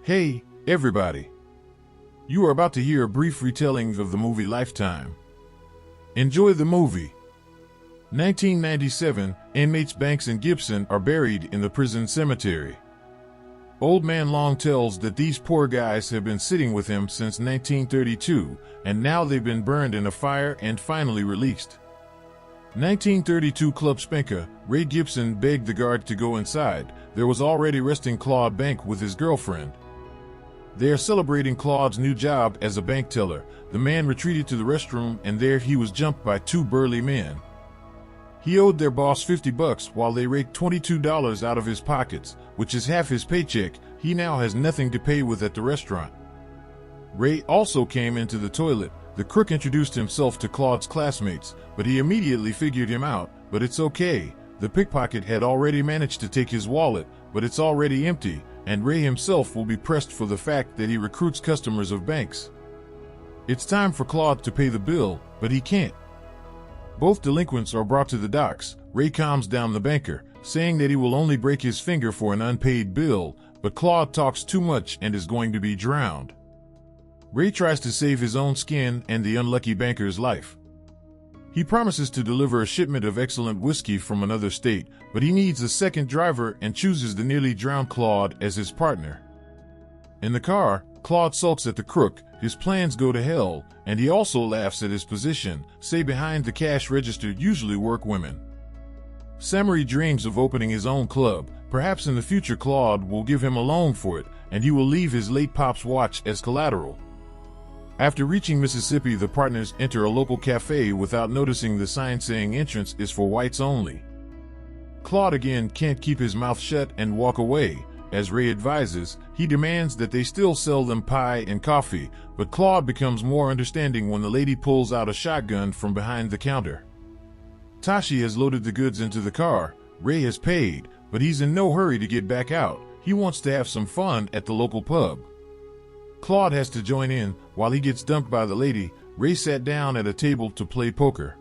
Hey, everybody. You are about to hear a brief retelling of the movie Lifetime. Enjoy the movie. 1997, inmates Banks and Gibson are buried in the prison cemetery. Old Man Long tells that these poor guys have been sitting with him since 1932, and now they've been burned in a fire and finally released. 1932 Club Spanker, Ray Gibson begged the guard to go inside. There was already resting Claude Bank with his girlfriend. They are celebrating Claude's new job as a bank teller. The man retreated to the restroom, and there he was jumped by two burly men. He owed their boss $50 while they raked $22 out of his pockets, which is half his paycheck. He now has nothing to pay with at the restaurant. Ray also came into the toilet. The crook introduced himself to Claude's classmates, but he immediately figured him out. But it's okay. The pickpocket had already managed to take his wallet, but it's already empty, and Ray himself will be pressed for the fact that he recruits customers of banks. It's time for Claude to pay the bill, but he can't. Both delinquents are brought to the docks. Ray calms down the banker, saying that he will only break his finger for an unpaid bill, but Claude talks too much and is going to be drowned. Ray tries to save his own skin and the unlucky banker's life. He promises to deliver a shipment of excellent whiskey from another state, but he needs a second driver and chooses the nearly drowned Claude as his partner. In the car, Claude sulks at the crook. His plans go to hell, and he also laughs at his position. Say behind the cash register usually work women. Samari dreams of opening his own club. Perhaps in the future Claude will give him a loan for it, and he will leave his late pop's watch as collateral. After reaching Mississippi, the partners enter a local cafe without noticing the sign saying entrance is for whites only. Claude again can't keep his mouth shut and walk away. As Ray advises, he demands that they still sell them pie and coffee, but Claude becomes more understanding when the lady pulls out a shotgun from behind the counter. Tashi has loaded the goods into the car. Ray has paid, but he's in no hurry to get back out. He wants to have some fun at the local pub. Claude has to join in. While he gets dumped by the lady, Ray sat down at a table to play poker.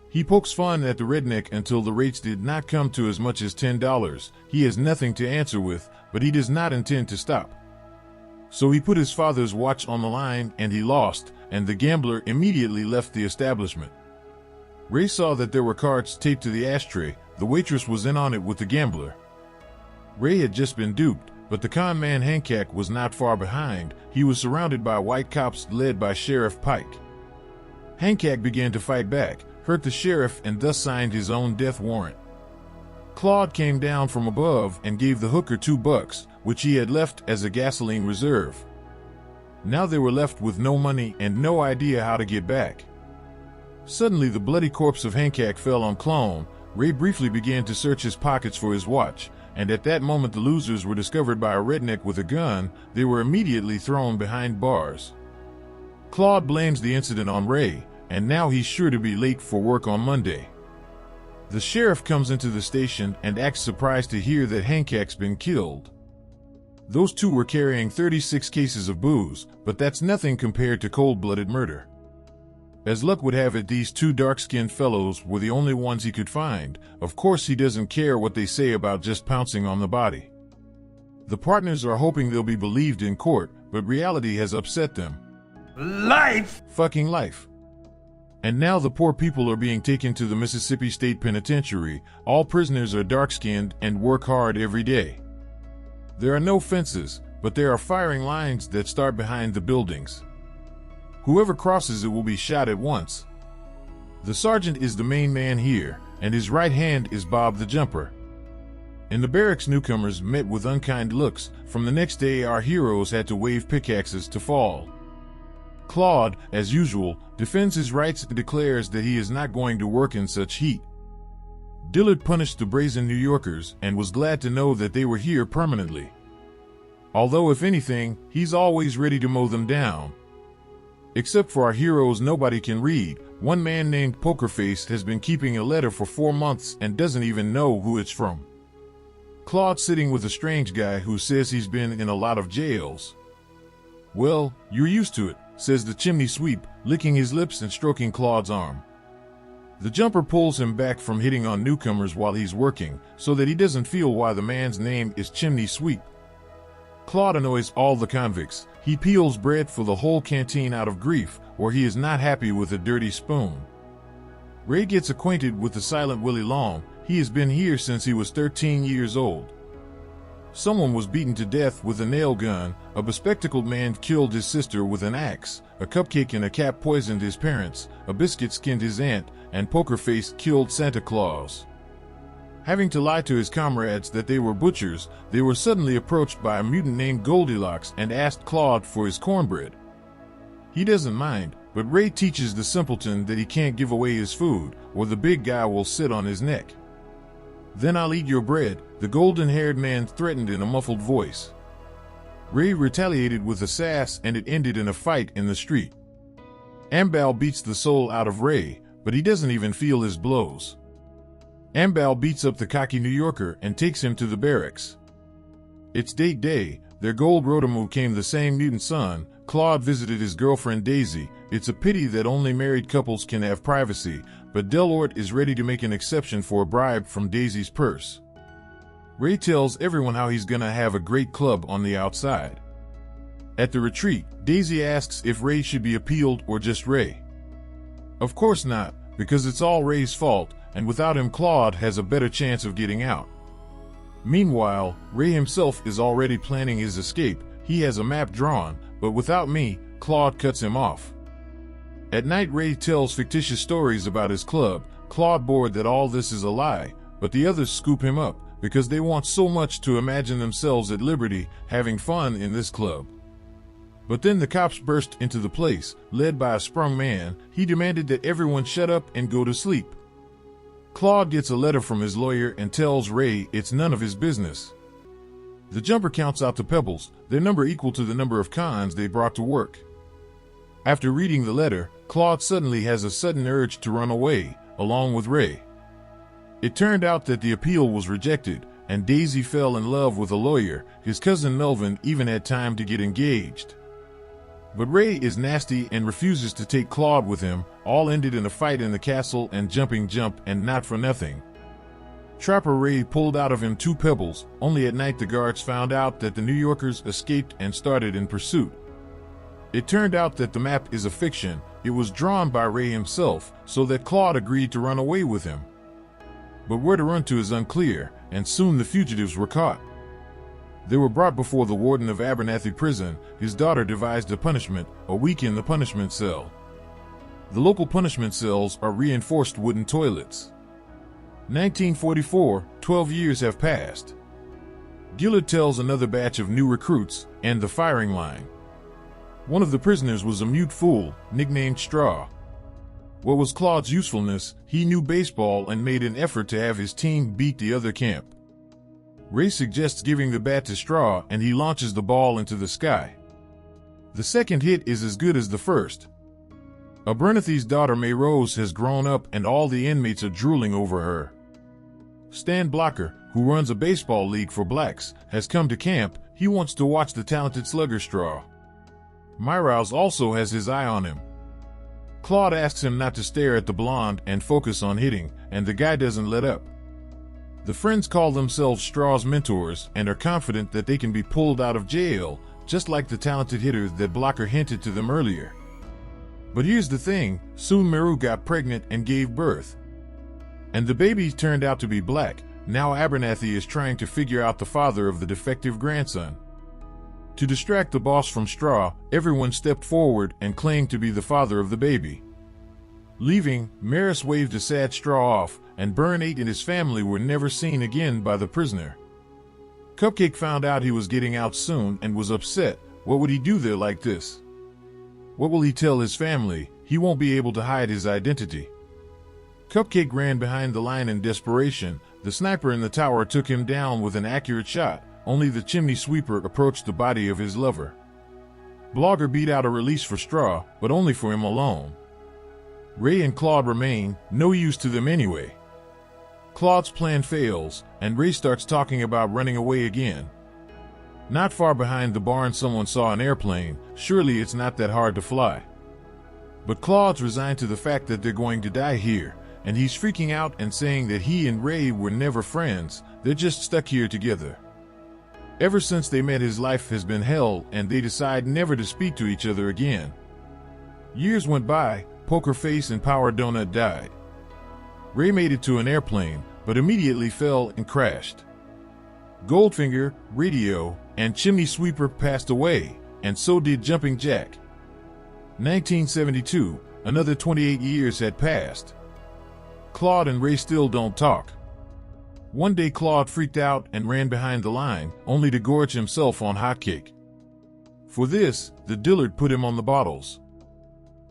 He pokes fun at the redneck until the rates did not come to as much as $10. He has nothing to answer with, but he does not intend to stop. So he put his father's watch on the line and he lost, and the gambler immediately left the establishment. Ray saw that there were cards taped to the ashtray. The waitress was in on it with the gambler. Ray had just been duped, but the con man Hancock was not far behind. He was surrounded by white cops led by Sheriff Pike. Hancock began to fight back, hurt the sheriff, and thus signed his own death warrant. Claude came down from above and gave the hooker $2, which he had left as a gasoline reserve. Now they were left with no money and no idea how to get back. Suddenly the bloody corpse of Hancock fell on Clone. Ray briefly began to search his pockets for his watch, and at that moment the losers were discovered by a redneck with a gun. They were immediately thrown behind bars. Claude blames the incident on Ray, and now he's sure to be late for work on Monday. The sheriff comes into the station and acts surprised to hear that Hancock's been killed. Those two were carrying 36 cases of booze, but that's nothing compared to cold-blooded murder. As luck would have it, these two dark-skinned fellows were the only ones he could find. Of course he doesn't care what they say about just pouncing on the body. The partners are hoping they'll be believed in court, but reality has upset them. Fucking life. And now the poor people are being taken to the Mississippi State Penitentiary. All prisoners are dark-skinned and work hard every day. There are no fences, but there are firing lines that start behind the buildings. Whoever crosses it will be shot at once. The sergeant is the main man here, and his right hand is Bob the Jumper. In the barracks, newcomers met with unkind looks. From the next day, our heroes had to wave pickaxes to fall. Claude, as usual, defends his rights and declares that he is not going to work in such heat. Dillard punished the brazen New Yorkers and was glad to know that they were here permanently. Although, if anything, he's always ready to mow them down. Except for our heroes, nobody can read. One man named Pokerface has been keeping a letter for 4 months and doesn't even know who it's from. Claude's sitting with a strange guy who says he's been in a lot of jails. Well, you're used to it, says the chimney sweep, licking his lips and stroking Claude's arm. The jumper pulls him back from hitting on newcomers while he's working, so that he doesn't feel why the man's name is Chimney Sweep. Claude annoys all the convicts. He peels bread for the whole canteen out of grief, or he is not happy with a dirty spoon. Ray gets acquainted with the silent Willie Long. He has been here since he was 13 years old. Someone was beaten to death with a nail gun, a bespectacled man killed his sister with an axe, a cupcake in a cap poisoned his parents, a biscuit skinned his aunt, and Poker Face killed Santa Claus. Having to lie to his comrades that they were butchers, they were suddenly approached by a mutant named Goldilocks and asked Claude for his cornbread. He doesn't mind, but Ray teaches the simpleton that he can't give away his food, or the big guy will sit on his neck. "Then I'll eat your bread," the golden-haired man threatened in a muffled voice. Ray retaliated with a sass, and it ended in a fight in the street. Ambal beats the soul out of Ray, but he doesn't even feel his blows. Ambal beats up the cocky New Yorker and takes him to the barracks. It's date day. Their gold rotomu came the same mutant son. Claude visited his girlfriend Daisy. It's a pity that only married couples can have privacy, but Delort is ready to make an exception for a bribe from Daisy's purse. Ray tells everyone how he's gonna have a great club on the outside. At the retreat, Daisy asks if Ray should be appealed or just Ray. Of course not, because it's all Ray's fault, and without him Claude has a better chance of getting out. Meanwhile, Ray himself is already planning his escape. He has a map drawn, but without me, Claude cuts him off. At night Ray tells fictitious stories about his club. Claude bored that all this is a lie, but the others scoop him up, because they want so much to imagine themselves at liberty, having fun in this club. But then the cops burst into the place, led by a sprung man. He demanded that everyone shut up and go to sleep. Claude gets a letter from his lawyer and tells Ray it's none of his business. The jumper counts out the pebbles, their number equal to the number of cons they brought to work. After reading the letter, Claude suddenly has a sudden urge to run away, along with Ray. It turned out that the appeal was rejected, and Daisy fell in love with a lawyer. His cousin Melvin even had time to get engaged. But Ray is nasty and refuses to take Claude with him. All ended in a fight in the castle and jumping jump, and not for nothing. Trapper Ray pulled out of him 2 pebbles. Only at night the guards found out that the New Yorkers escaped and started in pursuit. It turned out that the map is a fiction. It was drawn by Ray himself, so that Claude agreed to run away with him. But where to run to is unclear, and soon the fugitives were caught. They were brought before the warden of Abernathy prison. His daughter devised a punishment, a week in the punishment cell. The local punishment cells are reinforced wooden toilets. 1944, 12 years have passed. Gillard tells another batch of new recruits, and the firing line. One of the prisoners was a mute fool, nicknamed Straw. What was Claude's usefulness? He knew baseball and made an effort to have his team beat the other camp. Ray suggests giving the bat to Straw, and he launches the ball into the sky. The second hit is as good as the first. Abernathy's daughter May Rose has grown up, and all the inmates are drooling over her. Stan Blocker, who runs a baseball league for blacks, has come to camp. He wants to watch the talented slugger Straw. Myrouse also has his eye on him. Claude asks him not to stare at the blonde and focus on hitting, and the guy doesn't let up. The friends call themselves Straw's mentors and are confident that they can be pulled out of jail, just like the talented hitter that Blocker hinted to them earlier. But here's the thing, soon Meru got pregnant and gave birth. And the baby turned out to be black. Now Abernathy is trying to figure out the father of the defective grandson. To distract the boss from Straw, everyone stepped forward and claimed to be the father of the baby. Leaving, Maris waved a sad Straw off, and Burnate and his family were never seen again by the prisoner. Cupcake found out he was getting out soon and was upset. What would he do there like this? What will he tell his family? He won't be able to hide his identity. Cupcake ran behind the line in desperation. The sniper in the tower took him down with an accurate shot. Only the chimney sweeper approached the body of his lover. Blogger beat out a release for Straw, but only for him alone. Ray and Claude remain, no use to them anyway. Claude's plan fails, and Ray starts talking about running away again. Not far behind the barn someone saw an airplane. Surely it's not that hard to fly. But Claude's resigned to the fact that they're going to die here, and he's freaking out and saying that he and Ray were never friends, they're just stuck here together. Ever since they met, his life has been hell, and they decide never to speak to each other again. Years went by. Poker Face and Power Donut died. Ray made it to an airplane, but immediately fell and crashed. Goldfinger, Radio, and Chimney Sweeper passed away, and so did Jumping Jack. 1972, another 28 years had passed. Claude and Ray still don't talk. One day Claude freaked out and ran behind the line, only to gorge himself on hot cake. For this, the Dillard put him on the bottles.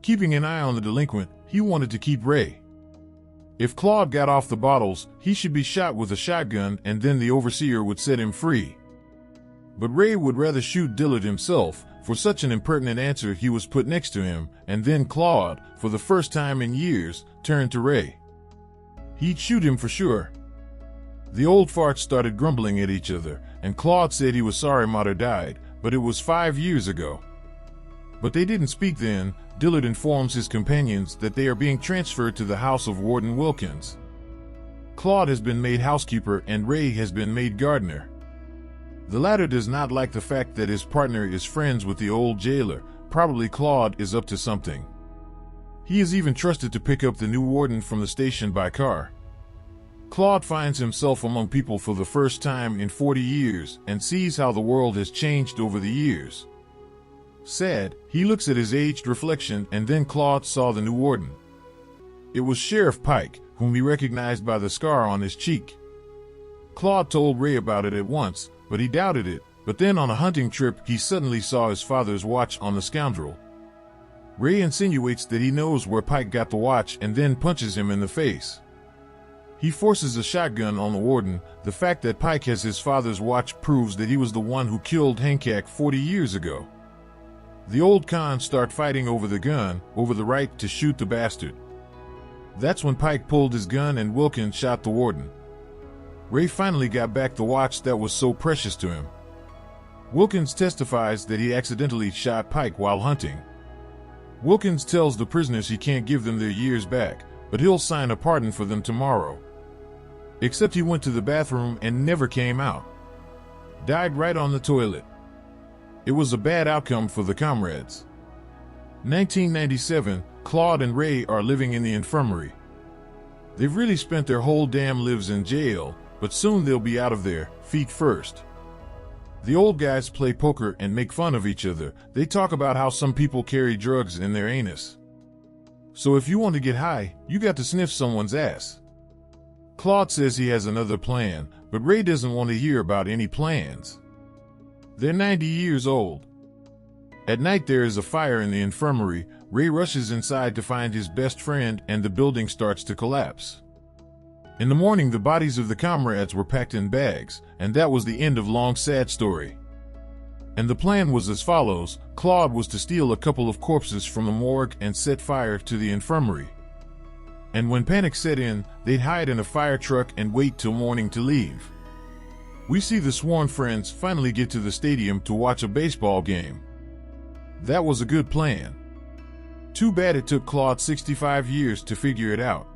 Keeping an eye on the delinquent, he wanted to keep Ray. If Claude got off the bottles, he should be shot with a shotgun, and then the overseer would set him free. But Ray would rather shoot Dillard himself. For such an impertinent answer, he was put next to him, and then Claude, for the first time in years, turned to Ray. He'd shoot him for sure. The old farts started grumbling at each other, and Claude said he was sorry Mater died, but it was 5 years ago. But they didn't speak then. Dillard informs his companions that they are being transferred to the house of Warden Wilkins. Claude has been made housekeeper and Ray has been made gardener. The latter does not like the fact that his partner is friends with the old jailer. Probably Claude is up to something. He is even trusted to pick up the new warden from the station by car. Claude finds himself among people for the first time in 40 years and sees how the world has changed over the years. Sad, he looks at his aged reflection, and then Claude saw the new warden. It was Sheriff Pike, whom he recognized by the scar on his cheek. Claude told Ray about it at once, but he doubted it. But then on a hunting trip, he suddenly saw his father's watch on the scoundrel. Ray insinuates that he knows where Pike got the watch and then punches him in the face. He forces a shotgun on the warden. The fact that Pike has his father's watch proves that he was the one who killed Hancock 40 years ago. The old cons start fighting over the gun, over the right to shoot the bastard. That's when Pike pulled his gun and Wilkins shot the warden. Ray finally got back the watch that was so precious to him. Wilkins testifies that he accidentally shot Pike while hunting. Wilkins tells the prisoners he can't give them their years back, but he'll sign a pardon for them tomorrow. Except he went to the bathroom and never came out. Died right on the toilet. It was a bad outcome for the comrades. 1997, Claude and Ray are living in the infirmary. They've really spent their whole damn lives in jail, but soon they'll be out of there, feet first. The old guys play poker and make fun of each other. They talk about how some people carry drugs in their anus. So if you want to get high, you got to sniff someone's ass. Claude says he has another plan, but Ray doesn't want to hear about any plans. They're 90 years old. At night there is a fire in the infirmary. Ray rushes inside to find his best friend, and the building starts to collapse. In the morning, the bodies of the comrades were packed in bags, and that was the end of long sad story. And the plan was as follows. Claude was to steal a couple of corpses from the morgue and set fire to the infirmary. And when panic set in, they'd hide in a fire truck and wait till morning to leave. We see the sworn friends finally get to the stadium to watch a baseball game. That was a good plan. Too bad it took Claude 65 years to figure it out.